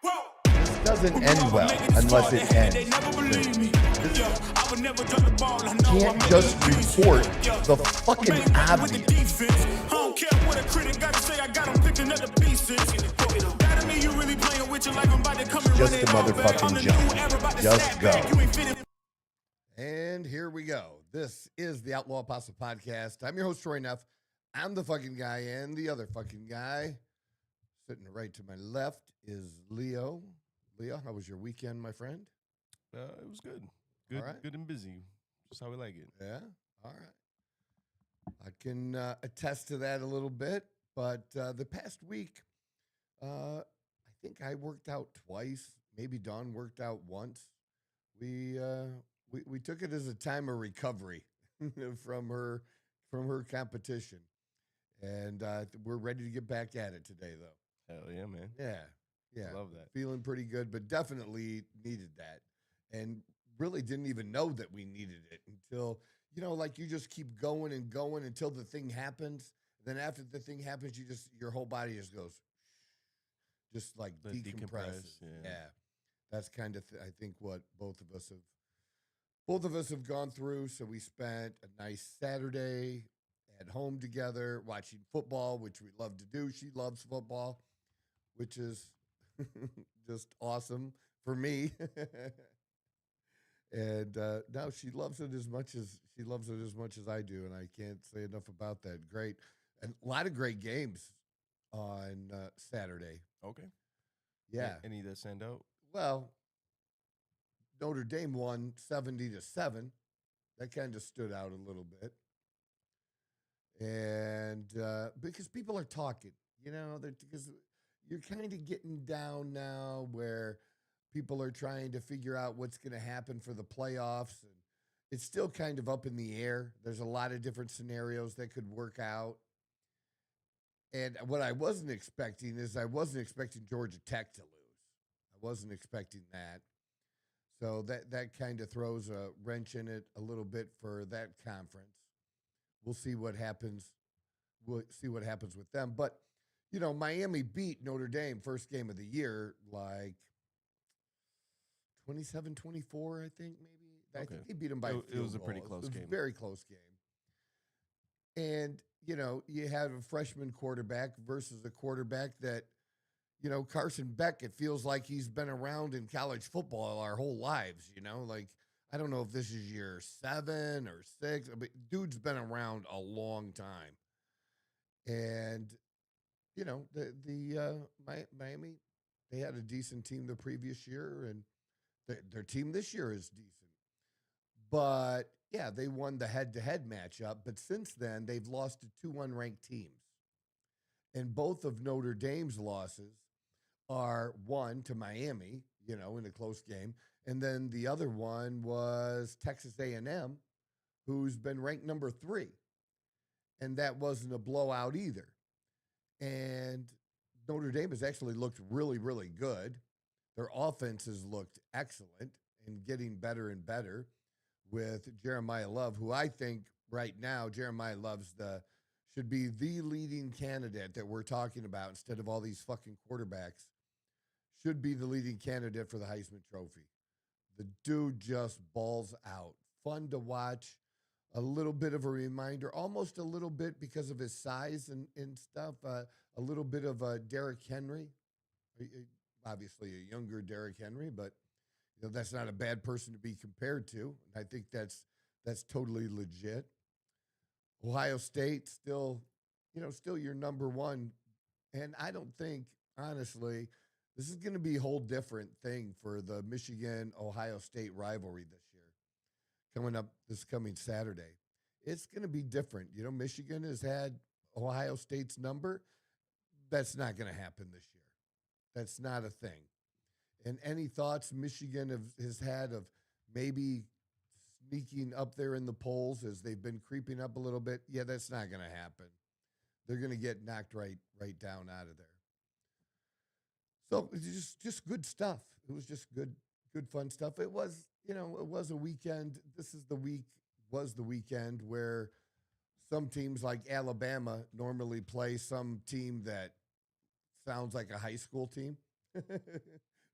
This doesn't end well unless it ends. Can't just report the fucking obvious. Just a motherfucking jump. Just go. And here we go. This is the Outlaw Apostle Podcast. I'm your host, Troy Neff. I'm the fucking guy, and the other fucking guy sitting right to my left is Leo. Leo, how was your weekend, my friend? It was good. Good, All right. Good and busy. Just how we like it. Yeah? All right. I can attest to that a little bit, but the past week, I think I worked out twice. Maybe Dawn worked out once. We took it as a time of recovery from her competition, and we're ready to get back at it today, though. Hell yeah, man. Yeah, Love that. Feeling pretty good, but definitely needed that, and really didn't even know that we needed it until like you just keep going and going until the thing happens. Then after the thing happens, your whole body just goes, just like decompresses. Yeah. That's kind of I think what both of us have gone through. So we spent a nice Saturday at home together watching football, which we love to do. She loves football, which is just awesome for me. And now she loves it as much as I do, and I can't say enough about that. Great, and a lot of great games on Saturday. Okay. Yeah. Any that stand out? Well, Notre Dame won 70-7. That kind of stood out a little bit. And because people are talking, because you're kind of getting down now where people are trying to figure out what's going to happen for the playoffs. And it's still kind of up in the air. There's a lot of different scenarios that could work out. And what I wasn't expecting is Georgia Tech to lose. I wasn't expecting that. So that kind of throws a wrench in it a little bit for that conference. We'll see what happens. We'll see what happens with them. But, Miami beat Notre Dame first game of the year, like 27-24, I think, maybe. Okay. I think they beat them by a field goal. It was a pretty close game. It was a very close game. And, you had a freshman quarterback versus a quarterback that, Carson Beck, it feels like he's been around in college football our whole lives, Like, I don't know if this is year 7 or 6, but dude's been around a long time. And, Miami, they had a decent team the previous year, and their team this year is decent. But, yeah, they won the head-to-head matchup. But since then, they've lost to 2 unranked teams. And both of Notre Dame's losses are one to Miami, in a close game. And then the other one was Texas A&M, who's been ranked number 3. And that wasn't a blowout either. And Notre Dame has actually looked really, really good. Their offense has looked excellent and getting better and better with Jeremiah Love, who I think right now, Jeremiah Love's should be the leading candidate that we're talking about instead of all these fucking quarterbacks. Should be the leading candidate for the Heisman Trophy. The dude just balls out. Fun to watch. A little bit of a reminder, almost a little bit because of his size and stuff, a little bit of Derrick Henry. Obviously a younger Derrick Henry, but that's not a bad person to be compared to. I think that's totally legit. Ohio State still your number one. And I don't think, honestly, this is going to be a whole different thing for the Michigan-Ohio State rivalry this year. Coming up this coming Saturday. It's going to be different. Michigan has had Ohio State's number. That's not going to happen this year. That's not a thing. And any thoughts Michigan has had of maybe sneaking up there in the polls as they've been creeping up a little bit? Yeah, that's not going to happen. They're going to get knocked right down out of there. So it's just good stuff. It was just good fun stuff. It was, it was a weekend. Was the weekend where some teams like Alabama normally play some team that sounds like a high school team.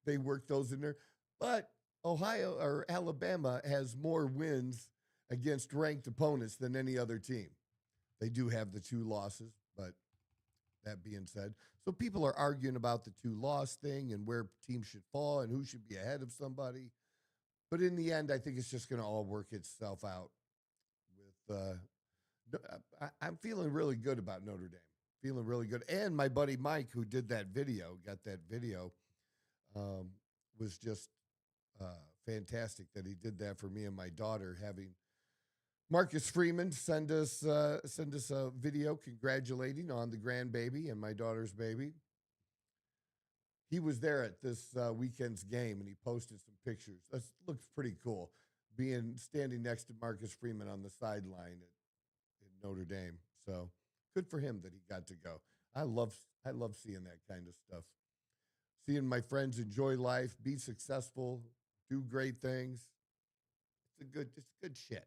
They work those in there. But Ohio or Alabama has more wins against ranked opponents than any other team. They do have the 2 losses, but that being said, so people are arguing about the 2-loss thing and where teams should fall and who should be ahead of somebody. But in the end, I think it's just going to all work itself out. I'm feeling really good about Notre Dame. Feeling really good. And my buddy Mike, who did that video, got that video, was just fantastic that he did that for me and my daughter, having Marcus Freeman send us a video congratulating on the grandbaby and my daughter's baby. He was there at this weekend's game, and he posted some pictures. That looks pretty cool, standing next to Marcus Freeman on the sideline at Notre Dame. So good for him that he got to go. I love seeing that kind of stuff. Seeing my friends enjoy life, be successful, do great things. It's good shit.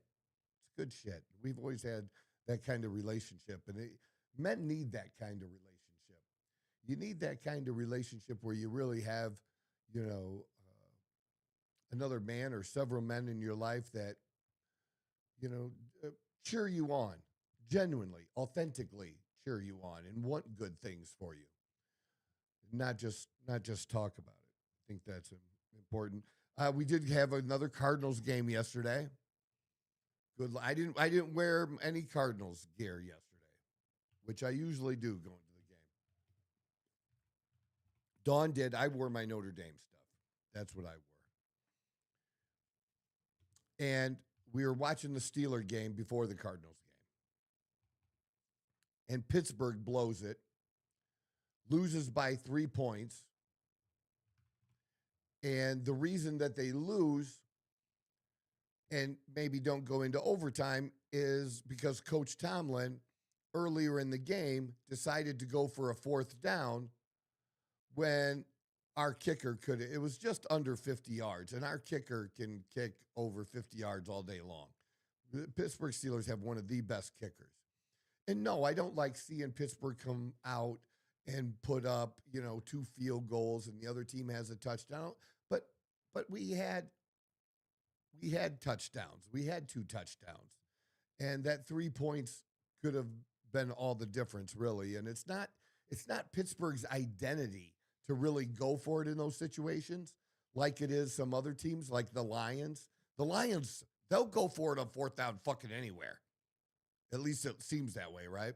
It's good shit. We've always had that kind of relationship, and men need that kind of relationship. You need that kind of relationship where you really have, another man or several men in your life that, cheer you on, genuinely, authentically cheer you on and want good things for you. Not just talk about it. I think that's important. We did have another Cardinals game yesterday. Good. I didn't wear any Cardinals gear yesterday, which I usually do going to the game. Dawn did. I wore my Notre Dame stuff. That's what I wore. And we were watching the Steeler game before the Cardinals game. And Pittsburgh blows it, loses by 3 points. And the reason that they lose and maybe don't go into overtime is because Coach Tomlin earlier in the game decided to go for a 4th down when our kicker it was just under 50 yards, and our kicker can kick over 50 yards all day long. The Pittsburgh Steelers have one of the best kickers. And no, I don't like seeing Pittsburgh come out and put up, 2 field goals and the other team has a touchdown. But we had touchdowns. We had 2 touchdowns. And that 3 points could have been all the difference, really. And it's not Pittsburgh's identity to really go for it in those situations like it is some other teams, like the Lions. The Lions, they'll go for it on 4th down fucking anywhere. At least it seems that way, right?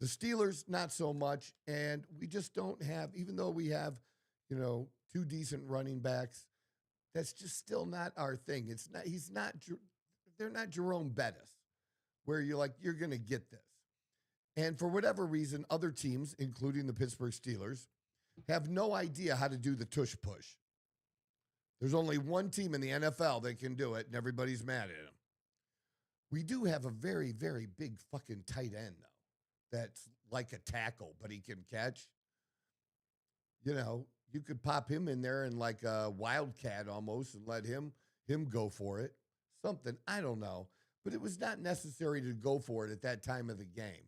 The Steelers, not so much. And we just don't have, even though we have, 2 decent running backs, that's just still not our thing. They're not Jerome Bettis, where you're like, you're going to get this. And for whatever reason, other teams, including the Pittsburgh Steelers, have no idea how to do the tush push. There's only one team in the NFL that can do it, and everybody's mad at him. We do have a very, very big fucking tight end, though, that's like a tackle, but he can catch. You could pop him in there and like a wildcat almost and let him go for it. Something, I don't know. But it was not necessary to go for it at that time of the game.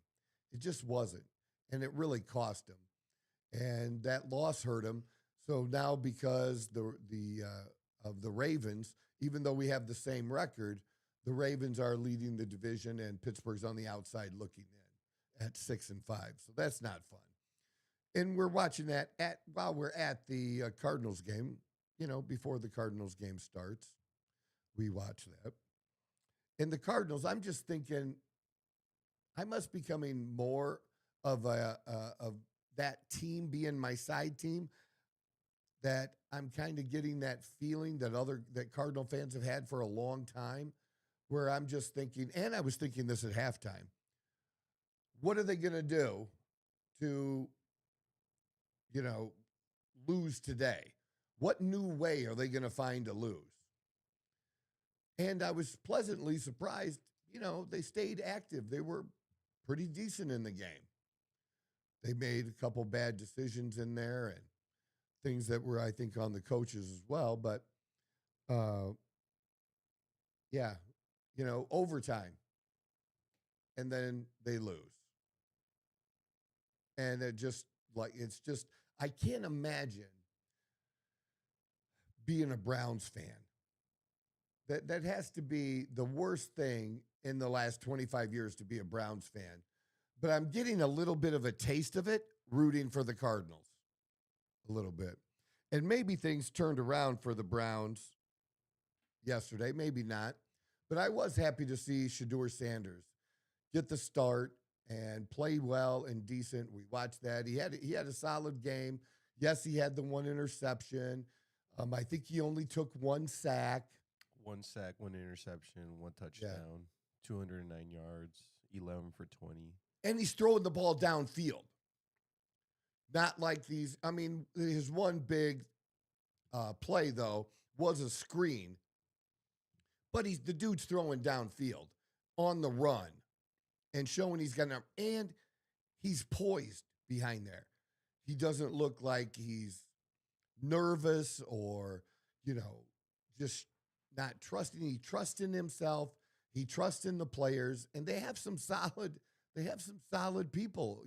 It just wasn't. And it really cost him. And that loss hurt him. So now because of the Ravens, even though we have the same record, the Ravens are leading the division and Pittsburgh's on the outside looking in at 6-5. So that's not fun. And we're watching that while we're at the Cardinals game, before the Cardinals game starts, we watch that. And the Cardinals, I'm just thinking, I must be becoming more of that team being my side team, that I'm kind of getting that feeling that Cardinal fans have had for a long time, where I'm just thinking, and I was thinking this at halftime, what are they going to do to lose today? What new way are they going to find to lose? And I was pleasantly surprised, they stayed active. They were pretty decent in the game. They made a couple bad decisions in there and things that were, I think, on the coaches as well. But, overtime. And then they lose. And it's just, I can't imagine being a Browns fan. That has to be the worst thing in the last 25 years to be a Browns fan. But I'm getting a little bit of a taste of it rooting for the Cardinals. A little bit. And maybe things turned around for the Browns yesterday, maybe not. But I was happy to see Shedeur Sanders get the start and play well and decent. We watched that. He had a solid game. Yes, he had the one interception. I think he only took one sack. 1 sack, 1 interception, 1 touchdown, 209 yards, 11 for 20. And he's throwing the ball downfield. Not like these. I mean, his one big play, though, was a screen. But the dude's throwing downfield on the run and showing he's got enough. And he's poised behind there. He doesn't look like he's nervous or, just not trusting. He trusts in himself. He trusts in the players. And they have some solid people,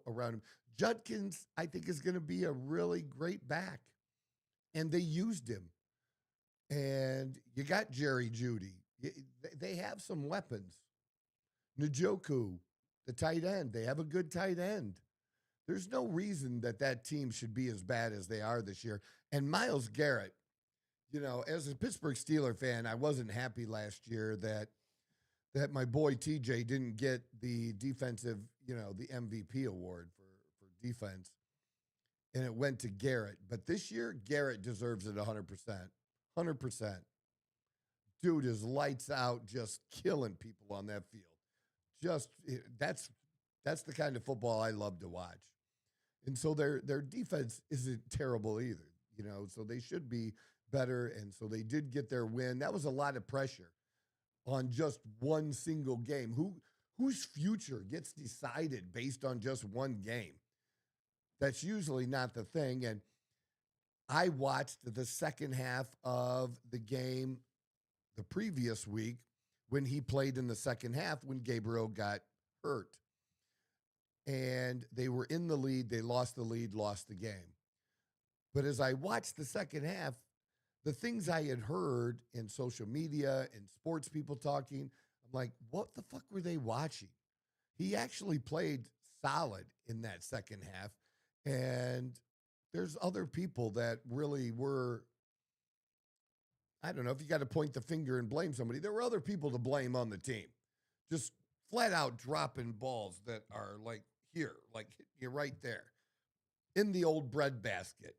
around him. Judkins, I think, is going to be a really great back. And they used him. And you got Jerry Jeudy. They have some weapons. Njoku, the tight end. They have a good tight end. There's no reason that team should be as bad as they are this year. And Myles Garrett, as a Pittsburgh Steeler fan, I wasn't happy last year that my boy TJ didn't get the defensive, the MVP award for defense. And it went to Garrett. But this year, Garrett deserves it 100%. 100%. Dude is lights out, just killing people on that field. That's the kind of football I love to watch. And so their defense isn't terrible either, so they should be better. And so they did get their win. That was a lot of pressure on just one single game. Whose future gets decided based on just one game? That's usually not the thing. And I watched the second half of the game the previous week when he played in the second half when Gabriel got hurt. And they were in the lead. They lost the lead, lost the game. But as I watched the second half, the things I had heard in social media and sports people talking, I'm like, what the fuck were they watching? He actually played solid in that second half. And there's other people that really were, I don't know if you got to point the finger and blame somebody. There were other people to blame on the team. Just flat out dropping balls that are like here, like you're right there in the old bread basket.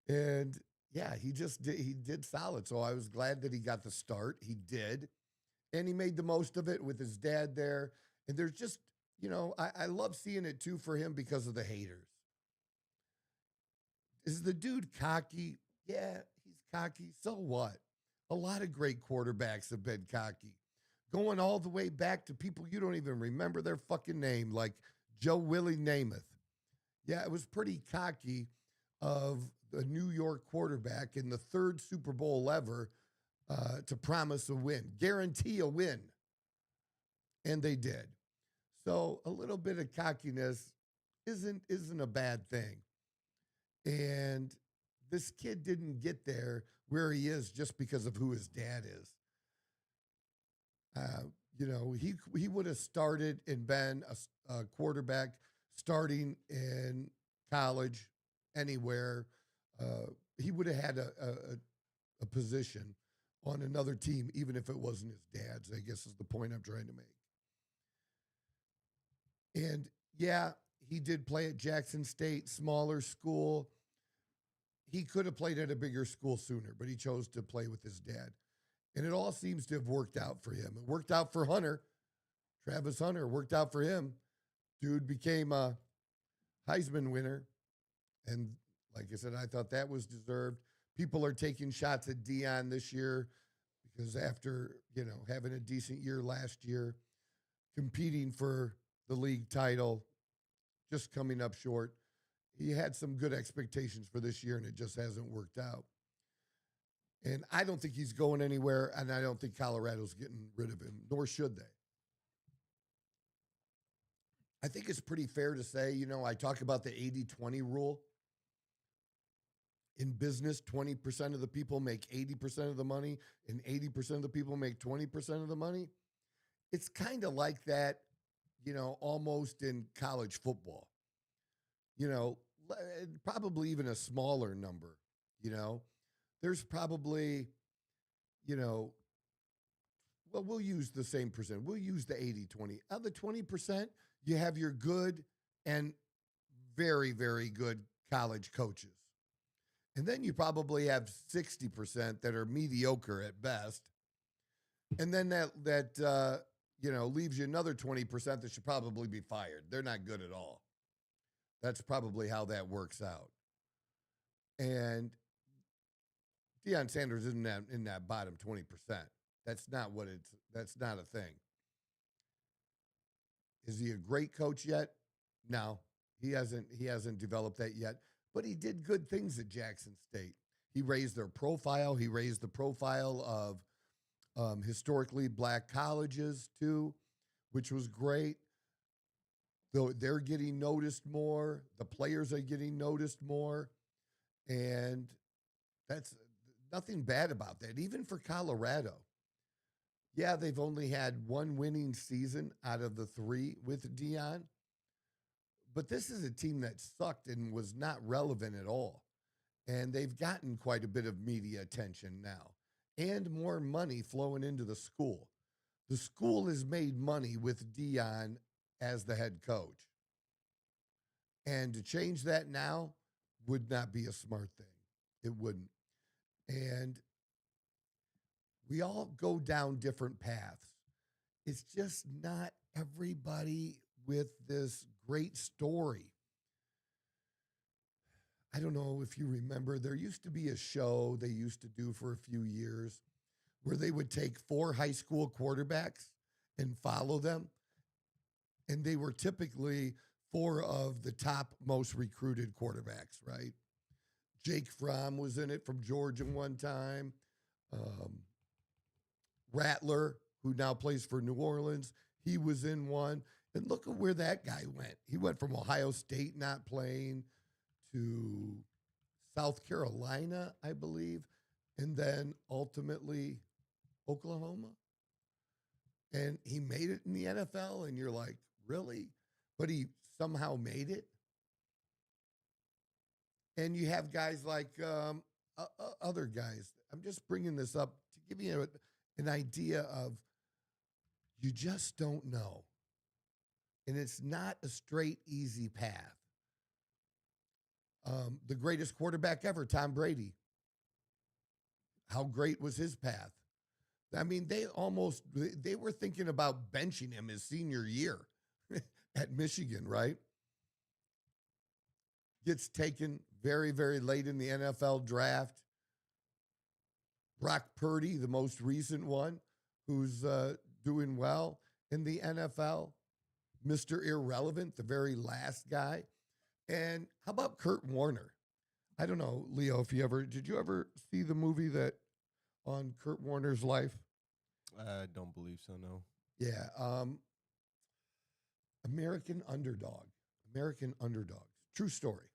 And yeah, he did solid. So I was glad that he got the start. He did. And he made the most of it with his dad there. And there's just, I love seeing it too for him because of the haters. Is the dude cocky? Yeah, he's cocky. So what? A lot of great quarterbacks have been cocky. Going all the way back to people you don't even remember their fucking name, like Joe Willie Namath. Yeah, it was pretty cocky of the New York quarterback in the third Super Bowl ever to promise a win, guarantee a win. And they did. So a little bit of cockiness isn't a bad thing. And this kid didn't get there where he is just because of who his dad is. He would have started and been a quarterback starting in college anywhere. He would have had a position on another team, even if it wasn't his dad's, I guess is the point I'm trying to make. And yeah, he did play at Jackson State, smaller school. He could have played at a bigger school sooner, but he chose to play with his dad. And it all seems to have worked out for him. It worked out for Hunter. Travis Hunter worked out for him. Dude became a Heisman winner. And like I said, I thought that was deserved. People are taking shots at Deion this year because after, having a decent year last year, competing for the league title, just coming up short. He had some good expectations for this year, and it just hasn't worked out. And I don't think he's going anywhere, and I don't think Colorado's getting rid of him, nor should they. I think it's pretty fair to say, I talk about the 80-20 rule. In business, 20% of the people make 80% of the money, and 80% of the people make 20% of the money. It's kind of like that, almost in college football. Probably even a smaller number, you know. There's probably, you know, well, we'll use the same percent. We'll use the 80-20. Of the 20%, you have your good and very, very good college coaches. And then you probably have 60% that are mediocre at best. And then that leaves you another 20% that should probably be fired. They're not good at all. That's probably how that works out. And Deion Sanders isn't in that bottom 20%. That's not a thing. Is he a great coach yet? No, he hasn't developed that yet, but he did good things at Jackson State. He raised their profile. He raised the profile of historically black colleges too, which was great. Though they're getting noticed more, the players are getting noticed more, and that's nothing bad about that. Even for Colorado, yeah, they've only had one winning season out of the 3 with Deion, but this is a team that sucked and was not relevant at all, and they've gotten quite a bit of media attention now and more money flowing into the school. The school has made money with Deion as the head coach. And to change that now would not be a smart thing. It wouldn't. And we all go down different paths. It's just not everybody with this great story. I don't know if you remember, there used to be a show they used to do for a few years where they would take 4 high school quarterbacks and follow them. And they were typically 4 of the top most recruited quarterbacks, right? Jake Fromm was in it from Georgia one time. Rattler, who now plays for New Orleans, he was in one. And look at where that guy went. He went from Ohio State not playing to South Carolina, I believe, and then ultimately Oklahoma. And he made it in the NFL, and you're like, really? But he somehow made it. And you have guys like other guys. I'm just bringing this up to give you an idea of you just don't know. And it's not a straight, easy path. The greatest quarterback ever, Tom Brady. How great was his path? I mean, they were thinking about benching him his senior year at Michigan, right? Gets taken very, very late in the NFL draft. Brock Purdy, the most recent one, who's doing well in the NFL. Mr. Irrelevant, the very last guy. And how about Kurt Warner? I don't know, Leo, did you ever see the movie that on Kurt Warner's life? I don't believe so, no. Yeah. American Underdog. American Underdogs. True story.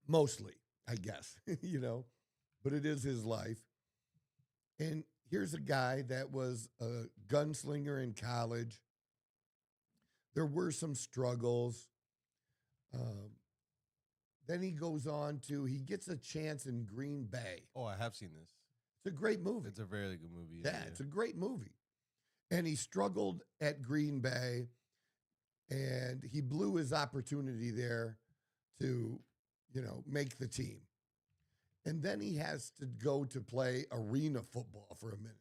Mostly, I guess, but it is his life. And here's a guy that was a gunslinger in college. There were some struggles. Then he goes on he gets a chance in Green Bay. Oh, I have seen this. It's a great movie. It's a very good movie. Yeah, it's a great movie. And he struggled at Green Bay, and he blew his opportunity there to, make the team. And then he has to go to play arena football for a minute.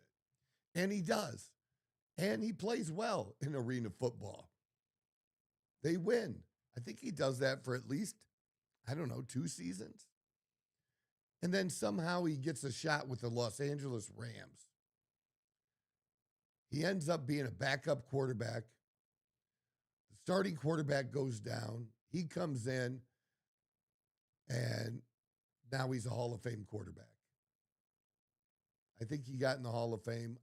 And he does. And he plays well in arena football. They win. I think he does that for at least, 2 seasons. And then somehow he gets a shot with the Los Angeles Rams. He ends up being a backup quarterback. The starting quarterback goes down. He comes in, and now he's a Hall of Fame quarterback. I think he got in the Hall of Fame,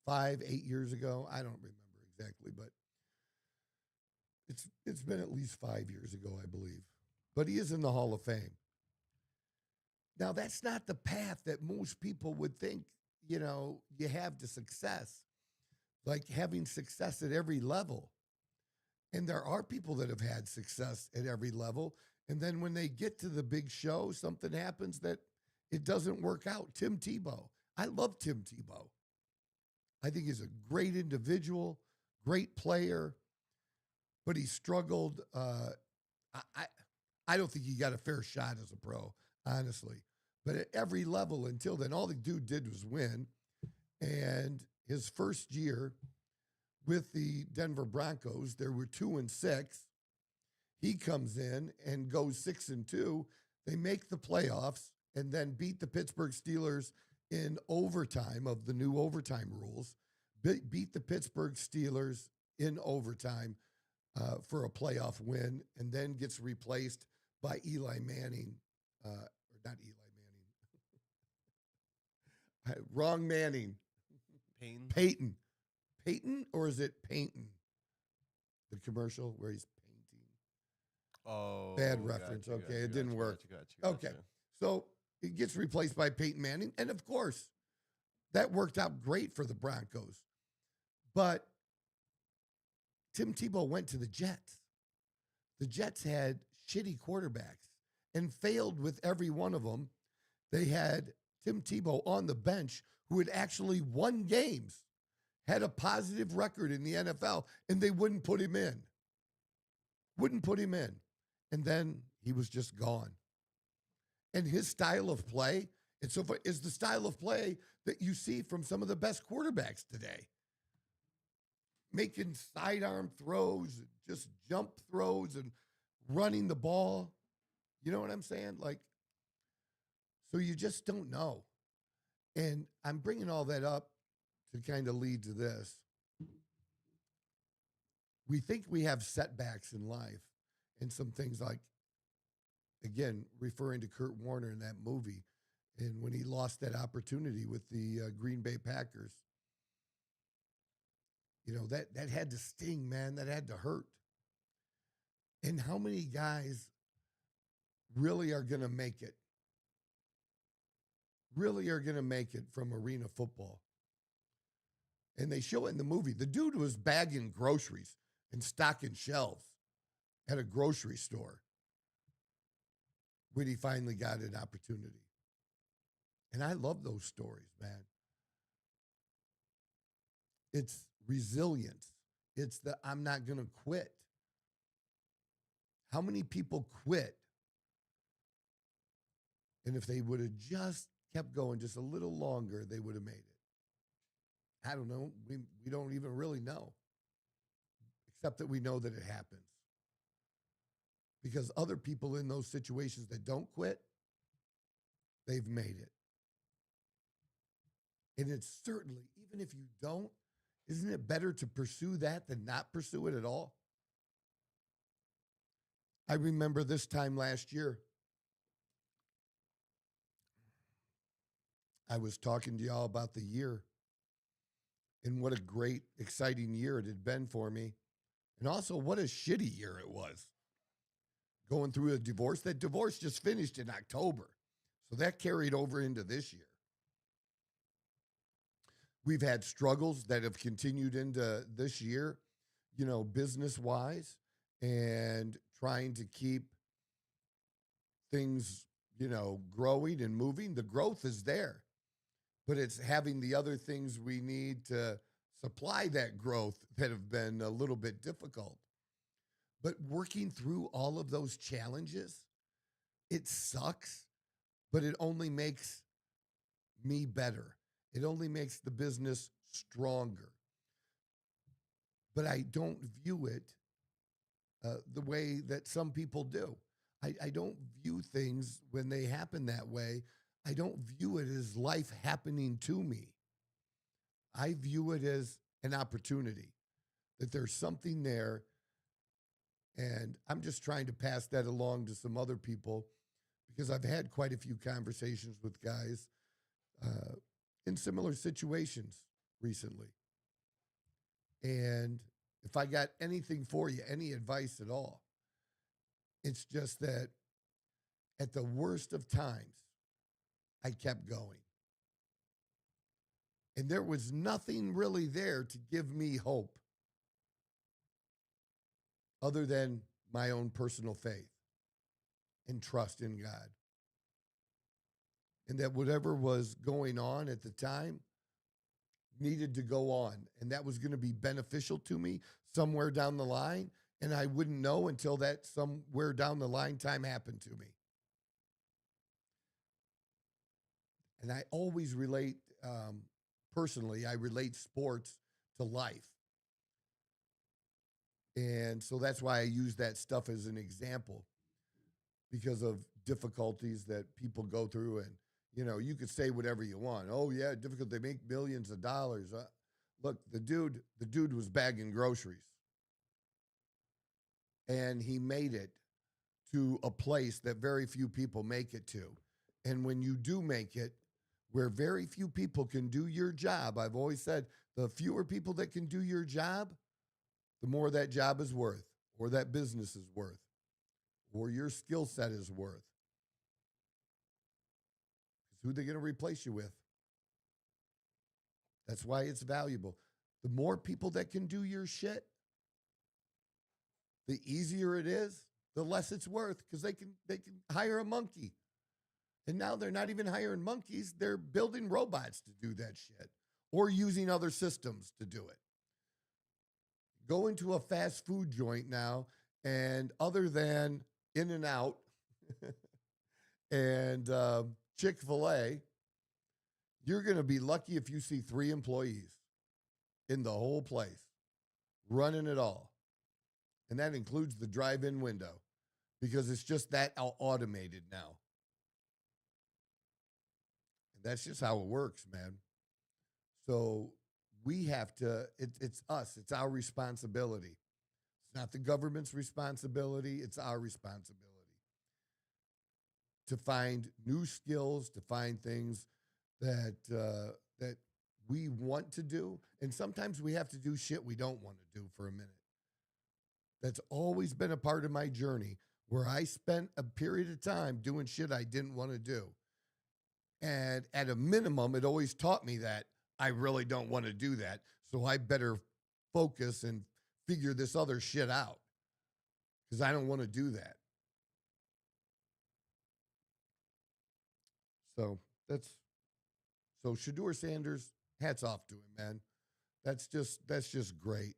5, 8 years ago. I don't remember exactly, but it's been at least 5 years ago, I believe. but he is in the Hall of Fame. Now, that's not the path that most people would think, you have to success, like having success at every level. And there are people that have had success at every level. And then when they get to the big show, something happens that it doesn't work out. Tim Tebow. I love Tim Tebow. I think he's a great individual, great player, but he struggled. I don't think he got a fair shot as a pro, honestly. But at every level until then, all the dude did was win. And his first year with the Denver Broncos, there were 2-6. He comes in and goes 6-2. They make the playoffs and then beat the Pittsburgh Steelers in overtime of the new overtime rules. Beat the Pittsburgh Steelers in overtime for a playoff win, and then gets replaced by Eli Manning, or not Eli Manning. Wrong Manning. Peyton. Peyton, or is it Peyton? The commercial where he's painting. Oh, Bad reference. Okay, it didn't work. Okay, so it gets replaced by Peyton Manning, and of course, that worked out great for the Broncos. But Tim Tebow went to the Jets. The Jets had shitty quarterbacks and failed with every one of them. They had Tim Tebow on the bench who had actually won games, had a positive record in the NFL, and they wouldn't put him in. Wouldn't put him in. And then he was just gone. And his style of play, is the style of play that you see from some of the best quarterbacks today. Making sidearm throws, just jump throws, and running the ball. You know what I'm saying? So you just don't know. And I'm bringing all that up to kind of lead to this. We think we have setbacks in life and some things like, again, referring to Kurt Warner in that movie, and when he lost that opportunity with the Green Bay Packers. That had to sting, man. That had to hurt. And how many guys really are going to make it? Really are going to make it from arena football? And they show it in the movie. The dude was bagging groceries and stocking shelves at a grocery store when he finally got an opportunity. And I love those stories, man. It's resilience. It's the I'm not going to quit. How many people quit? And if they would have just kept going just a little longer, they would have made it. I don't know. We don't even really know, except that we know that it happens. Because other people in those situations that don't quit, they've made it. And it's certainly, even if you don't, isn't it better to pursue that than not pursue it at all? I remember this time last year, I was talking to y'all about the year and what a great, exciting year it had been for me. And also what a shitty year it was. Going through a divorce. That divorce just finished in October. So that carried over into this year. We've had struggles that have continued into this year, business-wise, and trying to keep things, growing and moving. The growth is there, but it's having the other things we need to supply that growth that have been a little bit difficult. But working through all of those challenges, it sucks, but it only makes me better. It only makes the business stronger. But I don't view it the way that some people do. I don't view things when they happen that way. I don't view it as life happening to me. I view it as an opportunity, that there's something there. And I'm just trying to pass that along to some other people because I've had quite a few conversations with guys in similar situations recently. And if I got anything for you, any advice at all, it's just that at the worst of times, I kept going. And there was nothing really there to give me hope other than my own personal faith and trust in God. And that whatever was going on at the time needed to go on. And that was going to be beneficial to me somewhere down the line. And I wouldn't know until that somewhere down the line time happened to me. And I always relate, personally, I relate sports to life. And so that's why I use that stuff as an example because of difficulties that people go through. And, you know, you could say whatever you want. Oh, yeah, difficult. They make millions of dollars. Look, the dude was bagging groceries. And he made it to a place that very few people make it to. And when you do make it, where very few people can do your job, I've always said the fewer people that can do your job, the more that job is worth, or that business is worth, or your skill set is worth. Because who are they going to replace you with? That's why it's valuable. The more people that can do your shit, the easier it is, the less it's worth because they can hire a monkey. And now they're not even hiring monkeys. They're building robots to do that shit or using other systems to do it. Go into a fast food joint now, and other than In-N-Out and Chick-fil-A, you're going to be lucky if you see 3 employees in the whole place running it all. And that includes the drive-in window because it's just that automated now. And that's just how it works, man. So we have to, it's us, it's our responsibility. It's not the government's responsibility, it's our responsibility to find new skills, to find things that that we want to do. And sometimes we have to do shit we don't want to do for a minute. That's always been a part of my journey where I spent a period of time doing shit I didn't want to do. And at a minimum, it always taught me that I really don't want to do that. So I better focus and figure this other shit out because I don't want to do that. So Shedeur Sanders, hats off to him, man. That's just great.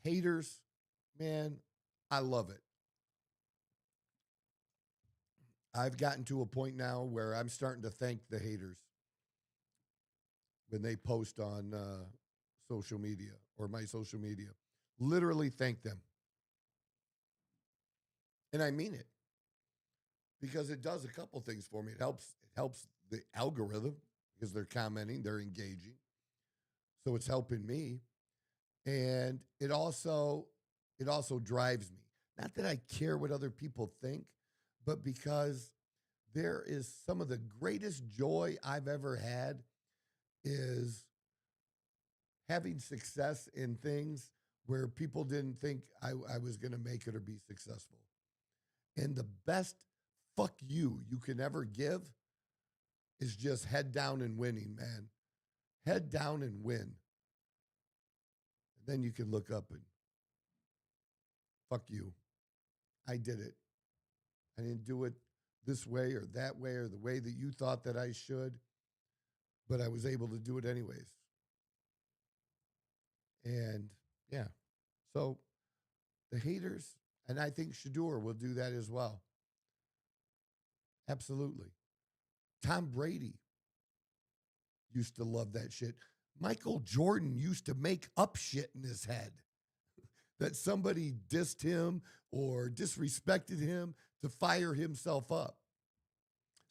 Haters, man, I love it. I've gotten to a point now where I'm starting to thank the haters when they post on social media or my social media. Literally thank them. And I mean it because it does a couple things for me. It helps the algorithm because they're commenting, they're engaging. So it's helping me. And it also drives me. Not that I care what other people think, but because there is some of the greatest joy I've ever had is having success in things where people didn't think I was going to make it or be successful. And the best fuck you can ever give is just head down and winning, man. Head down and win. And then you can look up and fuck you. I did it. I didn't do it this way or that way or the way that you thought that I should, but I was able to do it anyways. And yeah, so the haters, and I think Shedeur will do that as well. Absolutely. Tom Brady used to love that shit. Michael Jordan used to make up shit in his head that somebody dissed him or disrespected him to fire himself up.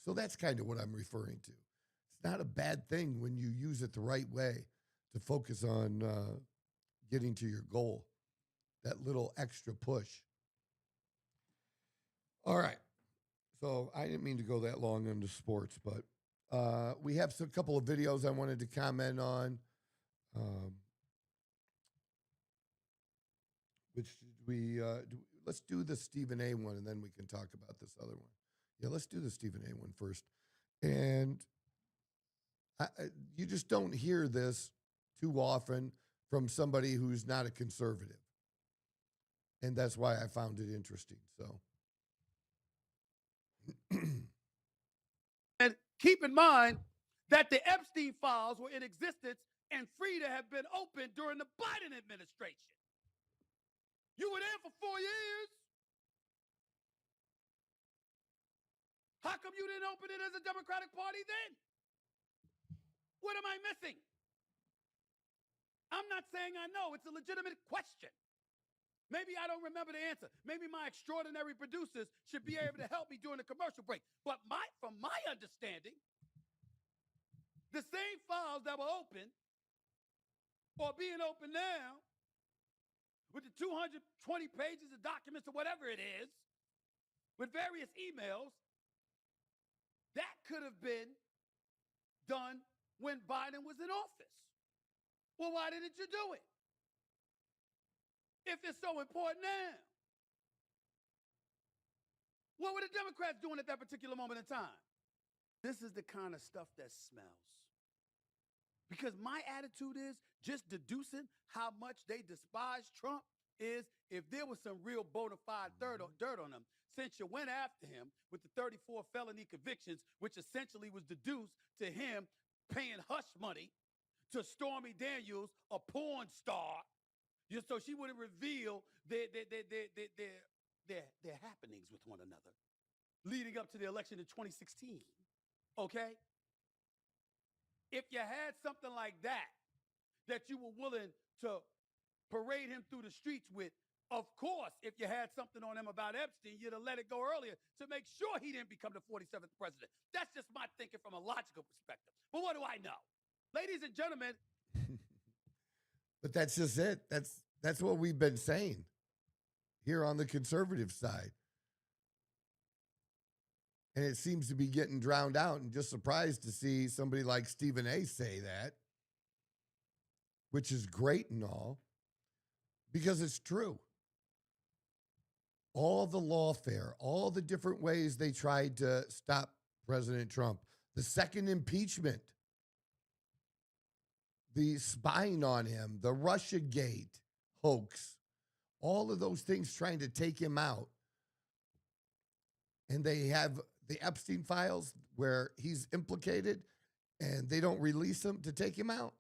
So that's kind of what I'm referring to. It's not a bad thing when you use it the right way to focus on getting to your goal, that little extra push. All right. So I didn't mean to go that long into sports, but we have a couple of videos I wanted to comment on. Which we let's do the Stephen A. one, and then we can talk about this other one. Yeah, let's do the Stephen A. one first. And you just don't hear this too often from somebody who's not a conservative. And that's why I found it interesting. So. And keep in mind that the Epstein files were in existence and free to have been opened during the Biden administration. You were there for 4 years. How come you didn't open it as a Democratic Party then? What am I missing? I'm not saying I know. It's a legitimate question. Maybe I don't remember the answer. Maybe my extraordinary producers should be able to help me during the commercial break. But from my understanding, the same files that were open or being open now with the 220 pages of documents or whatever it is, with various emails, that could have been done when Biden was in office. Well, why didn't you do it? If it's so important now. What were the Democrats doing at that particular moment in time? This is the kind of stuff that smells. Because my attitude is just deducing how much they despise Trump is if there was some real bona fide dirt on him, since you went after him with the 34 felony convictions, which essentially was deduced to him paying hush money to Stormy Daniels, a porn star, just so she wouldn't reveal their happenings with one another leading up to the election in 2016. Okay? If you had something like that you were willing to parade him through the streets with, of course, if you had something on him about Epstein, you'd have let it go earlier to make sure he didn't become the 47th president. That's just my thinking from a logical perspective. But what do I know? Ladies and gentlemen. But that's just it. That's what we've been saying here on the conservative side. And it seems to be getting drowned out, and just surprised to see somebody like Stephen A. say that, which is great and all, because it's true. All the lawfare, all the different ways they tried to stop President Trump, the second impeachment, the spying on him, the Russiagate hoax, all of those things trying to take him out. And they have the Epstein files where he's implicated and they don't release him to take him out.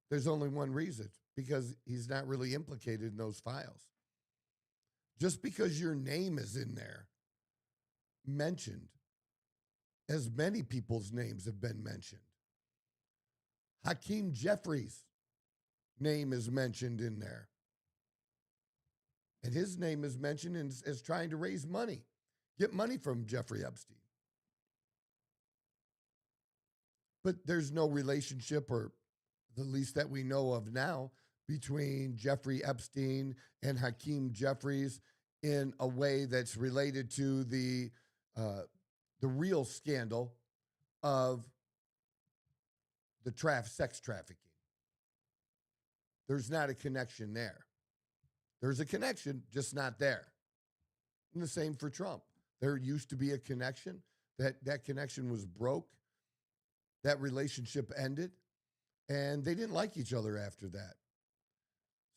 There's only one reason, because he's not really implicated in those files. Just because your name is in there, mentioned, as many people's names have been mentioned. Hakeem Jeffries' name is mentioned in there. And his name is mentioned as trying to raise money, get money from Jeffrey Epstein. But there's no relationship, or the least that we know of now, between Jeffrey Epstein and Hakeem Jeffries in a way that's related to the real scandal of the sex trafficking. There's not a connection there. There's a connection, just not there. And the same for Trump. There used to be a connection. That connection was broke. That relationship ended. And they didn't like each other after that.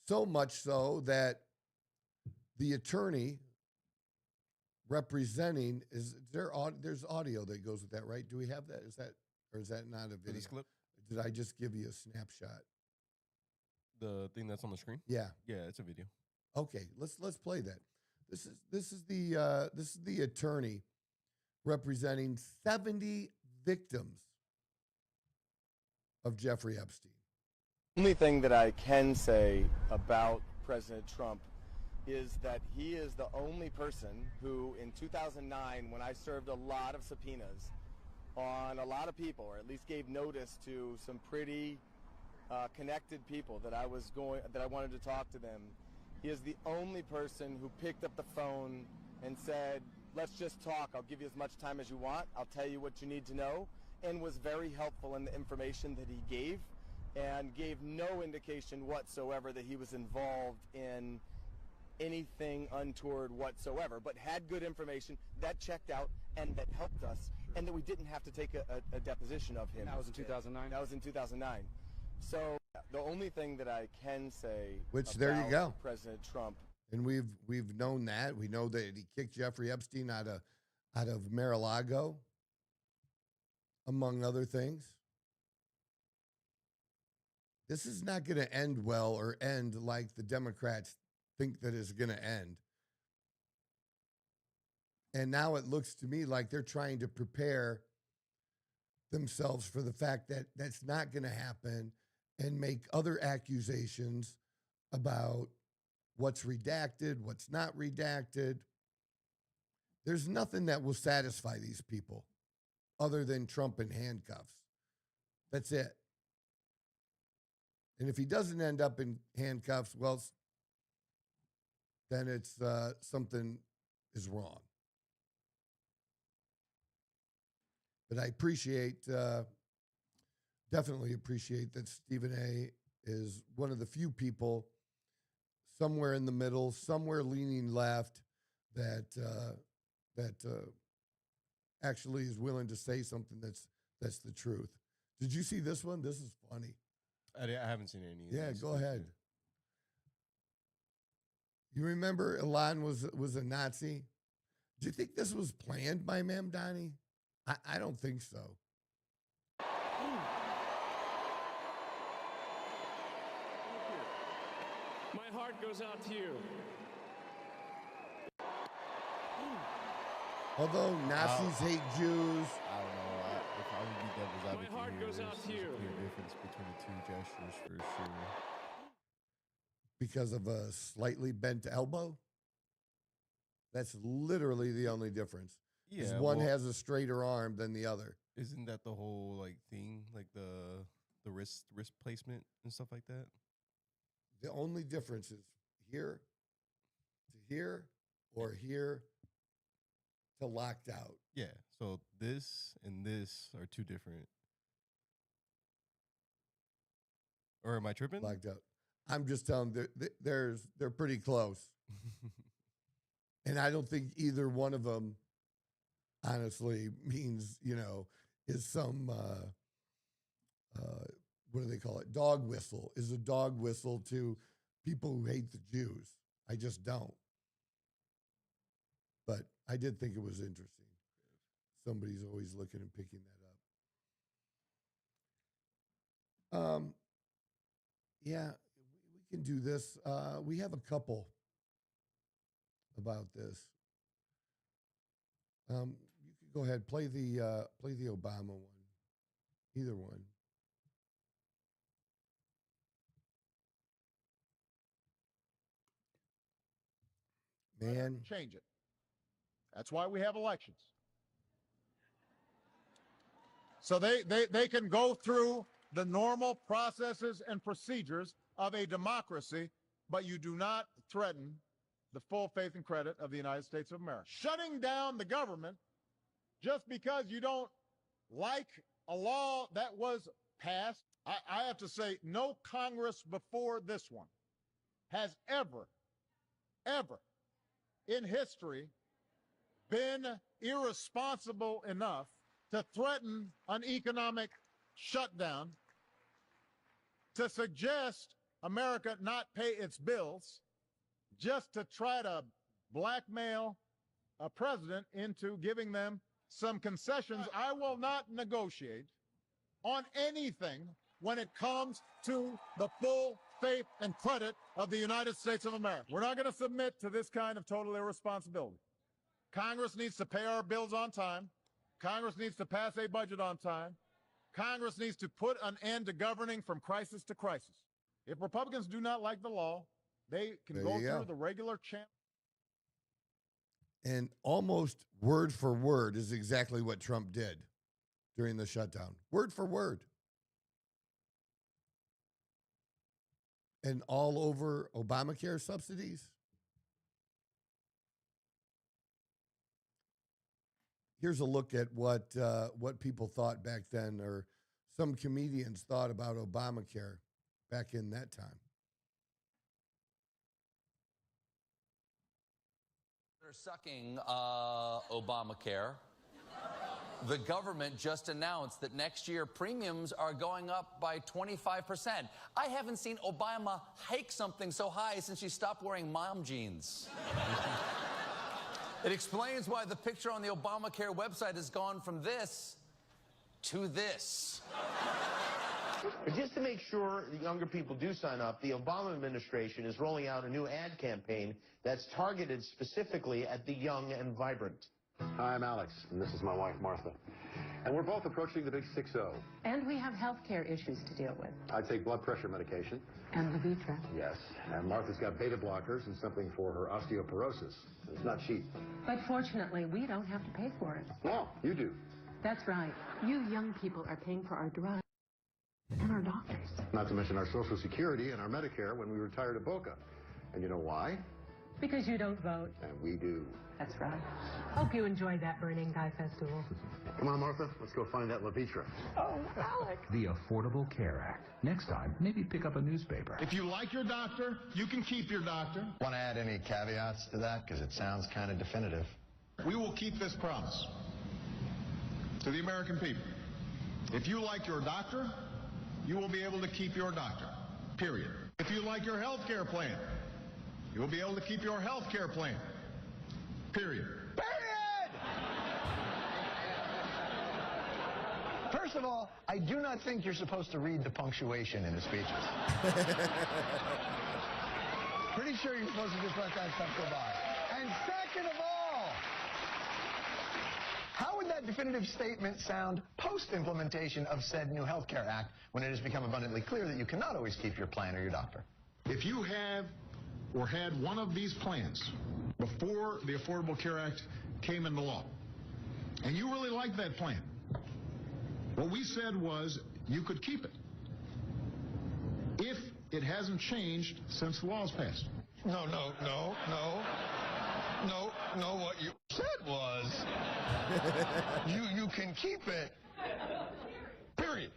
So much so that the attorney representing, there's audio that goes with that, right? Do we have that? Or is that not a video? This clip? Did I just give you a snapshot? The thing that's on the screen? Yeah. Yeah, it's a video. Okay, let's play that. This is the attorney representing 70 victims of Jeffrey Epstein. The only thing that I can say about President Trump is that he is the only person who, in 2009, when I served a lot of subpoenas on a lot of people, or at least gave notice to some pretty connected people that I wanted to talk to them, he is the only person who picked up the phone and said, "Let's just talk. I'll give you as much time as you want. I'll tell you what you need to know," and was very helpful in the information that he gave, and gave no indication whatsoever that he was involved in anything untoward whatsoever, but had good information that checked out and that helped us, and that we didn't have to take a deposition of him. That was in 2009? That was in 2009. So the only thing that I can say Which, there you go. President Trump. And we've known that. We know that he kicked Jeffrey Epstein out of Mar-a-Lago, among other things. This is not going to end well or end like the Democrats think that it's going to end. And now it looks to me like they're trying to prepare themselves for the fact that that's not going to happen and make other accusations about what's redacted, what's not redacted. There's nothing that will satisfy these people other than Trump in handcuffs. That's it. And if he doesn't end up in handcuffs, well, then it's something is wrong. But I definitely appreciate that Stephen A. is one of the few people somewhere in the middle, somewhere leaning left, that actually is willing to say something that's the truth. Did you see this one? This is funny. I haven't seen any. Yeah, go ahead. You remember Elon was a Nazi? Do you think this was planned by Mamdani? I don't think so. My heart goes out to you. Although Nazis hate Jews. I don't know. If I would be devil's advocate, My heart here, goes out there's to you. a clear difference between the two gestures for sure. Because of a slightly bent elbow? That's literally the only difference. Yeah, one has a straighter arm than the other. Isn't that the whole like thing, like the wrist placement and stuff like that? The only difference is here to here or here to locked out. Yeah. So this and this are two different. Or am I tripping? Locked out. I'm just telling them they're pretty close. And I don't think either one of them honestly means, is some, what do they call it? Dog whistle. Is a dog whistle to people who hate the Jews. I just don't. But I did think it was interesting. Somebody's always looking and picking that up. Yeah, we can do this. We have a couple about this. You can go ahead, play the Obama one, either one. Man, change it. That's why we have elections. So they can go through the normal processes and procedures of a democracy, but you do not threaten the full faith and credit of the United States of America. Shutting down the government just because you don't like a law that was passed, I have to say no Congress before this one has ever in history been irresponsible enough to threaten an economic shutdown, to suggest America not pay its bills, just to try to blackmail a president into giving them some concessions. I will not negotiate on anything when it comes to the full faith and credit of the United States of America. We're not going to submit to this kind of total irresponsibility. Congress needs to pay our bills on time. Congress needs to pass a budget on time. Congress needs to put an end to governing from crisis to crisis. If Republicans do not like the law, they can go through the regular channel. And almost word for word is exactly what Trump did during the shutdown. Word for word. And all over Obamacare subsidies. Here's a look at what people thought back then, or some comedians thought about Obamacare back in that time. Sucking Obamacare. The government just announced that next year premiums are going up by 25%. I haven't seen Obama hike something so high since she stopped wearing mom jeans. It explains why the picture on the Obamacare website has gone from this to this. But just to make sure the younger people do sign up, the Obama administration is rolling out a new ad campaign that's targeted specifically at the young and vibrant. Hi, I'm Alex, and this is my wife, Martha. And we're both approaching the big 6-0. And we have health care issues to deal with. I take blood pressure medication. And Levitra. Yes, and Martha's got beta blockers and something for her osteoporosis. It's not cheap. But fortunately, we don't have to pay for it. No, you do. That's right. You young people are paying for our drugs and our doctors. Not to mention our Social Security and our Medicare when we retired at Boca. And you know why? Because you don't vote. And we do. That's right. Hope you enjoyed that Burning Guy Festival. Come on, Martha, let's go find that Levitra. Oh, Alex. The Affordable Care Act. Next time, maybe pick up a newspaper. If you like your doctor, you can keep your doctor. Want to add any caveats to that? Because it sounds kind of definitive. We will keep this promise to the American people. If you like your doctor, you will be able to keep your doctor, period. If you like your health care plan, you will be able to keep your health care plan, period. First of all, I do not think you're supposed to read the punctuation in the speeches. Pretty sure you're supposed to just let that stuff go by. And second of all, how would that definitive statement sound post-implementation of said new Health Care Act when it has become abundantly clear that you cannot always keep your plan or your doctor? If you have or had one of these plans before the Affordable Care Act came into law, and you really liked that plan, what we said was you could keep it if it hasn't changed since the law's passed. No. What you said was you can keep it. Period.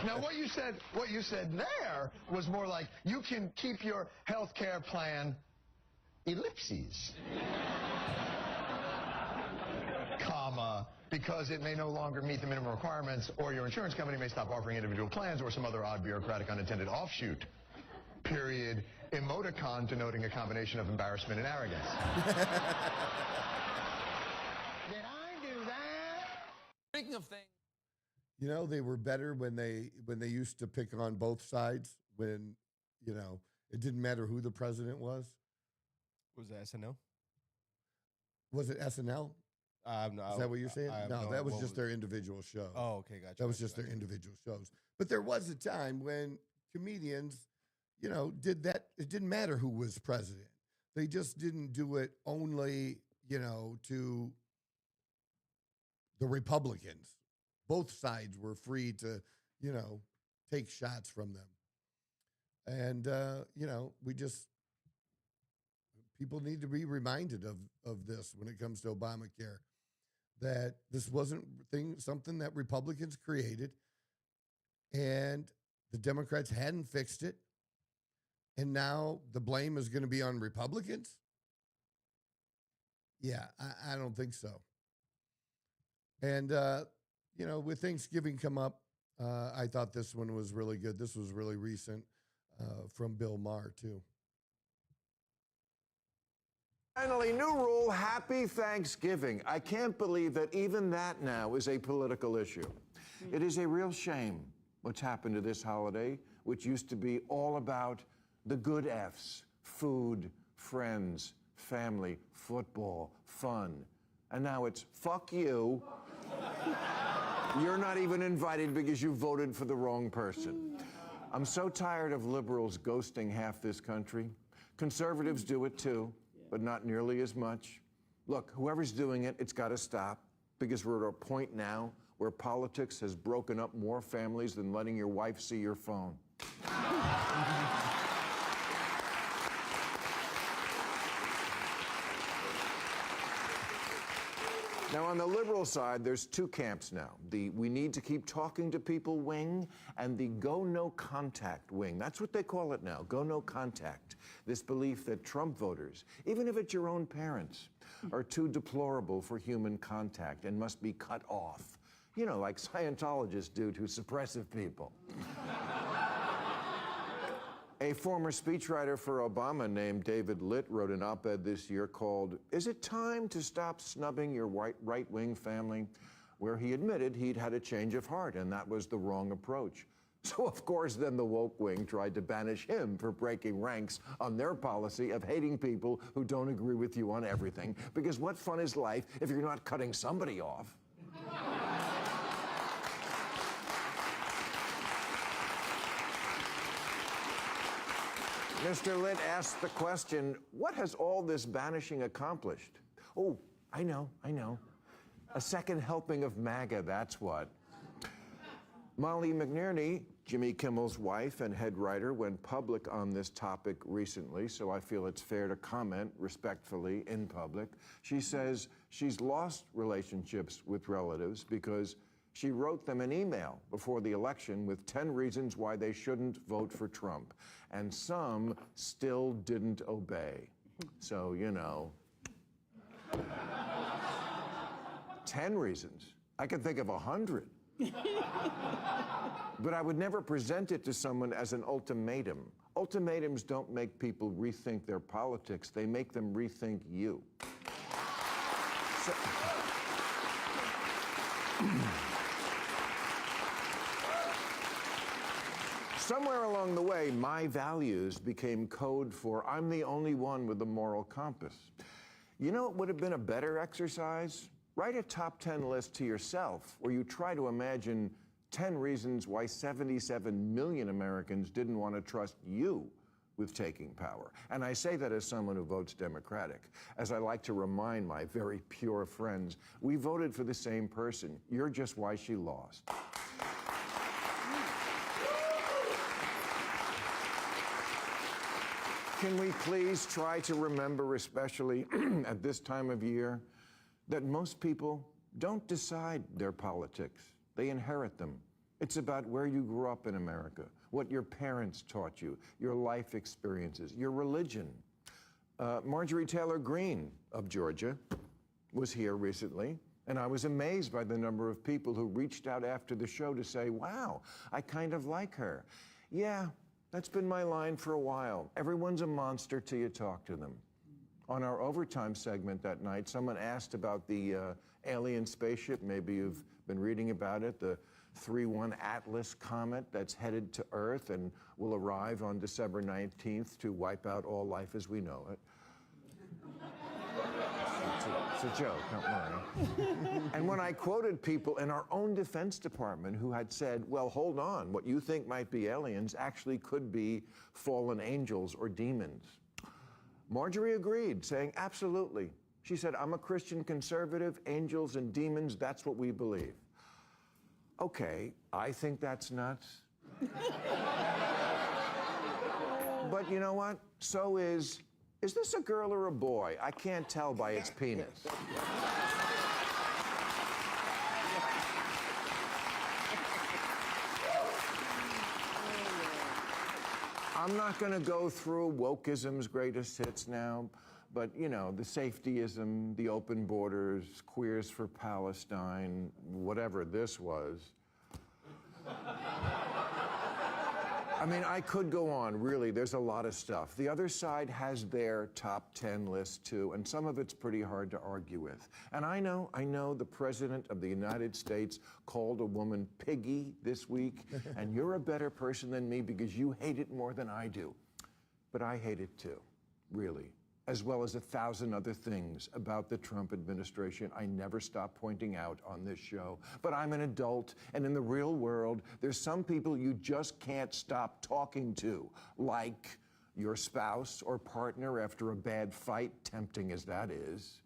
Now what you said there was more like you can keep your health care plan ellipses. Comma, because it may no longer meet the minimum requirements, or your insurance company may stop offering individual plans, or some other odd bureaucratic unintended offshoot. Period. Emoticon denoting a combination of embarrassment and arrogance. Did I do that? Speaking of things. You know, they were better when they used to pick on both sides, when, you know, it didn't matter who the president was. Was that SNL? Was it SNL? No, Is that what you're saying? No, that was just their individual show. Oh, okay, gotcha. That was just their individual shows. But there was a time when comedians, you know, did that. It didn't matter who was president. They just didn't do it only, you know, to the Republicans. Both sides were free to, you know, take shots from them. And, you know, people need to be reminded of this when it comes to Obamacare, that this wasn't something that Republicans created, and the Democrats hadn't fixed it, and now the blame is going to be on Republicans? Yeah, I don't think so. And, you know, with Thanksgiving come up, I thought this one was really good. This was really recent from Bill Maher, too. Finally, new rule, happy Thanksgiving. I can't believe that even that now is a political issue. It is a real shame what's happened to this holiday, which used to be all about the good F's, food, friends, family, football, fun. And now it's fuck you. You're not even invited because you voted for the wrong person. I'm so tired of liberals ghosting half this country. Conservatives do it too, but not nearly as much. Look, whoever's doing it, it's got to stop, because we're at a point now where politics has broken up more families than letting your wife see your phone. Now, on the liberal side, there's two camps now. The we need to keep talking to people wing and the go no contact wing. That's what they call it now, go no contact. This belief that Trump voters, even if it's your own parents, are too deplorable for human contact and must be cut off. You know, like Scientologists do to suppressive people. A former speechwriter for Obama named David Litt wrote an op-ed this year called, "Is it time to stop snubbing your right-wing family?" where he admitted he'd had a change of heart and that was the wrong approach. So, of course, then the woke wing tried to banish him for breaking ranks on their policy of hating people who don't agree with you on everything, because what fun is life if you're not cutting somebody off? Mr. Litt asked the question, what has all this banishing accomplished? Oh, I know. A second helping of MAGA, that's what. Molly McNerney, Jimmy Kimmel's wife and head writer, went public on this topic recently, so I feel it's fair to comment respectfully in public. She says she's lost relationships with relatives because she wrote them an email before the election with 10 reasons why they shouldn't vote for Trump, and some still didn't obey. So, you know. 10 reasons. I could think of 100. But I would never present it to someone as an ultimatum. Ultimatums don't make people rethink their politics. They make them rethink you. So, somewhere along the way, my values became code for I'm the only one with a moral compass. You know what would have been a better exercise? Write a top 10 list to yourself where you try to imagine 10 reasons why 77 million Americans didn't want to trust you with taking power. And I say that as someone who votes Democratic. As I like to remind my very pure friends, we voted for the same person. You're just why she lost. Can we please try to remember, especially at this time of year, that most people don't decide their politics. They inherit them. It's about where you grew up in America, what your parents taught you, your life experiences, your religion. Marjorie Taylor Greene of Georgia was here recently, and I was amazed by the number of people who reached out after the show to say, wow, I kind of like her. Yeah, that's been my line for a while. Everyone's a monster till you talk to them. On our overtime segment that night, someone asked about the alien spaceship. Maybe you've been reading about it, the 3-1 Atlas comet that's headed to Earth and will arrive on December 19th to wipe out all life as we know it. It's a joke, don't worry. And when I quoted people in our own Defense Department who had said, well, hold on, what you think might be aliens actually could be fallen angels or demons. Marjorie agreed, saying, absolutely. She said, I'm a Christian conservative, angels and demons, that's what we believe. Okay, I think that's nuts. But you know what? So is this a girl or a boy? I can't tell by its penis. I'm not going to go through wokeism's greatest hits now, but, you know, the safetyism, the open borders, queers for Palestine, whatever this was. I mean, I could go on, really. There's a lot of stuff. The other side has their top 10 list, too, and some of it's pretty hard to argue with. And I know the President of the United States called a woman piggy this week, and you're a better person than me because you hate it more than I do. But I hate it, too, really, as well as 1,000 other things about the Trump administration I never stop pointing out on this show. But I'm an adult, and in the real world, there's some people you just can't stop talking to, like your spouse or partner after a bad fight, tempting as that is.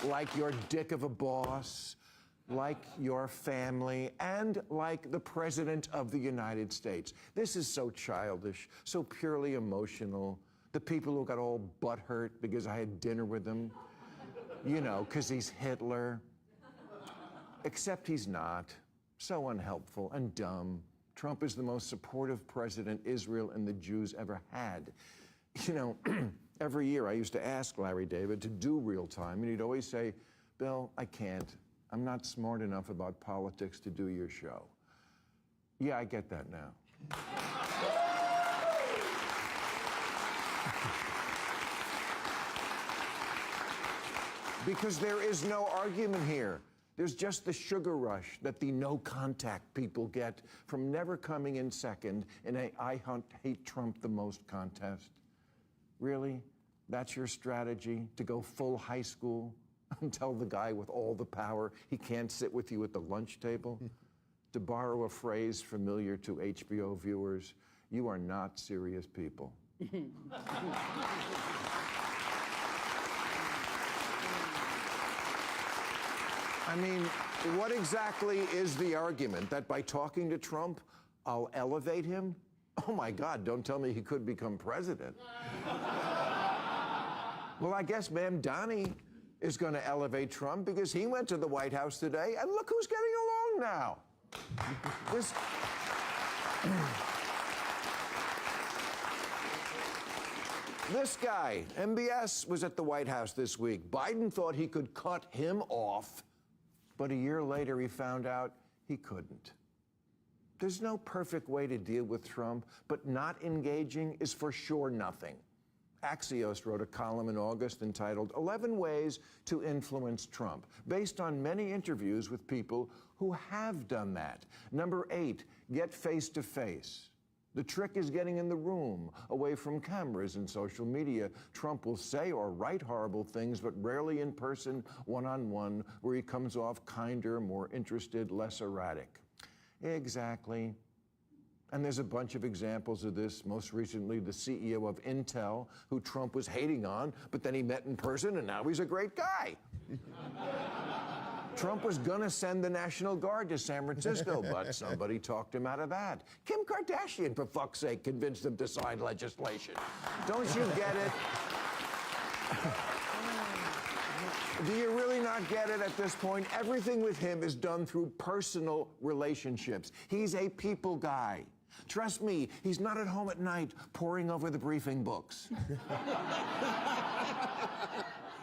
Like your dick of a boss, like your family, and like the President of the United States. This is so childish, so purely emotional. The people who got all butthurt because I had dinner with him, you know, because he's Hitler. Except he's not. So unhelpful and dumb. Trump is the most supportive president Israel and the Jews ever had. You know, every year I used to ask Larry David to do real time, and he'd always say, Bill, I can't. I'm not smart enough about politics to do your show. Yeah, I get that now. Because there is no argument here. There's just the sugar rush that the no contact people get from never coming in second in a I hate Trump the most contest. Really? That's your strategy, to go full high school and tell the guy with all the power he can't sit with you at the lunch table? To borrow a phrase familiar to HBO viewers, you are not serious people. I mean, what exactly is the argument? That by talking to Trump, I'll elevate him? Oh my God, don't tell me he could become president. Well, I guess Ma'am Donnie is going to elevate Trump because he went to the White House today, and look who's getting along now. This guy, MBS, was at the White House this week. Biden thought he could cut him off, but a year later he found out he couldn't. There's no perfect way to deal with Trump, but not engaging is for sure nothing. Axios wrote a column in August entitled 11 Ways to Influence Trump, based on many interviews with people who have done that. Number 8, get face-to-face. The trick is getting in the room, away from cameras and social media. Trump will say or write horrible things, but rarely in person, one-on-one, where he comes off kinder, more interested, less erratic. Exactly. And there's a bunch of examples of this. Most recently, the CEO of Intel, who Trump was hating on, but then he met in person, and now he's a great guy. Trump was going to send the National Guard to San Francisco, but somebody talked him out of that. Kim Kardashian, for fuck's sake, convinced him to sign legislation. Don't you get it? Do you really not get it at this point? Everything with him is done through personal relationships. He's a people guy. Trust me, he's not at home at night poring over the briefing books.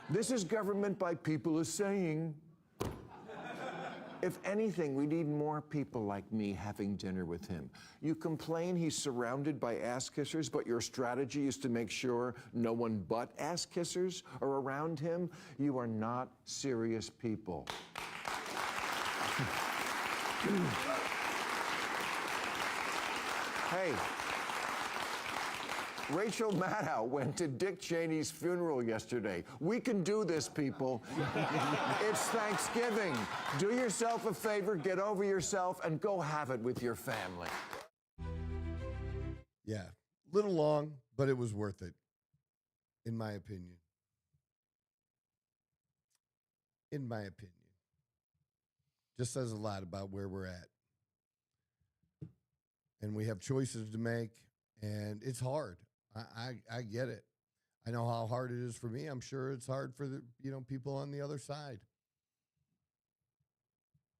This is government by people is saying. If anything, we need more people like me having dinner with him. You complain he's surrounded by ass-kissers, but your strategy is to make sure no one but ass-kissers are around him. You are not serious people. Hey, Rachel Maddow went to Dick Cheney's funeral yesterday. We can do this, people. It's Thanksgiving. Do yourself a favor, get over yourself, and go have it with your family. Yeah, little long, but it was worth it, in my opinion. In my opinion. Just says a lot about where we're at. And we have choices to make, and it's hard. I get it. I know how hard it is for me. I'm sure it's hard for the people on the other side.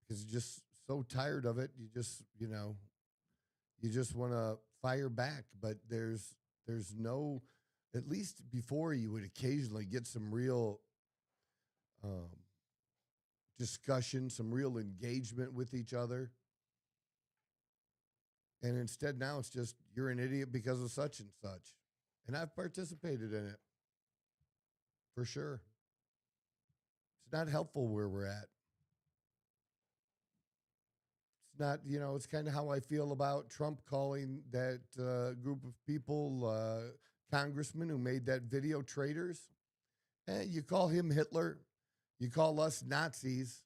Because you're just so tired of it. You just want to fire back. But there's no, at least before you would occasionally get some real discussion, some real engagement with each other. And instead now it's just, you're an idiot because of such and such. And I've participated in it, for sure. It's not helpful where we're at. It's not, it's kind of how I feel about Trump calling that group of people, congressmen who made that video, traitors. You call him Hitler. You call us Nazis.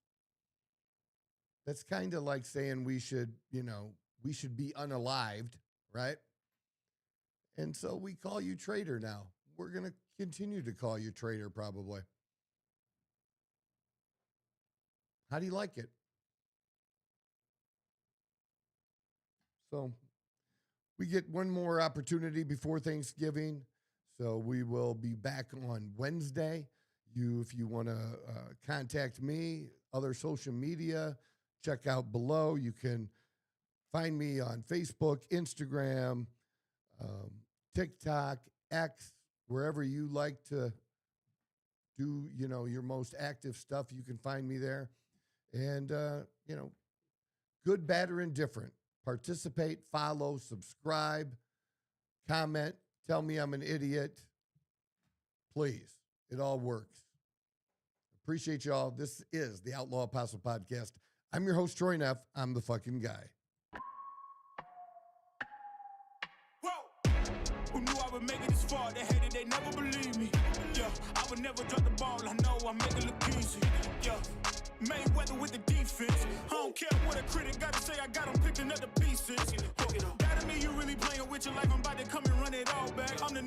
That's kind of like saying we should be unalived, right? And so we call you traitor now. We're going to continue to call you traitor probably. How do you like it? So we get one more opportunity before Thanksgiving. So we will be back on Wednesday. If you want to contact me, other social media, check out below. You can find me on Facebook, Instagram, TikTok, X, wherever you like to do, your most active stuff. You can find me there. And, good, bad, or indifferent. Participate, follow, subscribe, comment, tell me I'm an idiot. Please, it all works. Appreciate y'all. This is the Outlaw Apostle Podcast. I'm your host, Troy Neff. I'm the fucking guy. Whoa. Who knew I would make it this far? They hated, they never believed me. Yeah, I would never drop the ball. I know I make it look easy. Yeah. Mayweather with the defense. I don't care what a critic got to say. I got them picking up the pieces. That to me, you really playing with your life. I'm about to come and run it all back. I'm the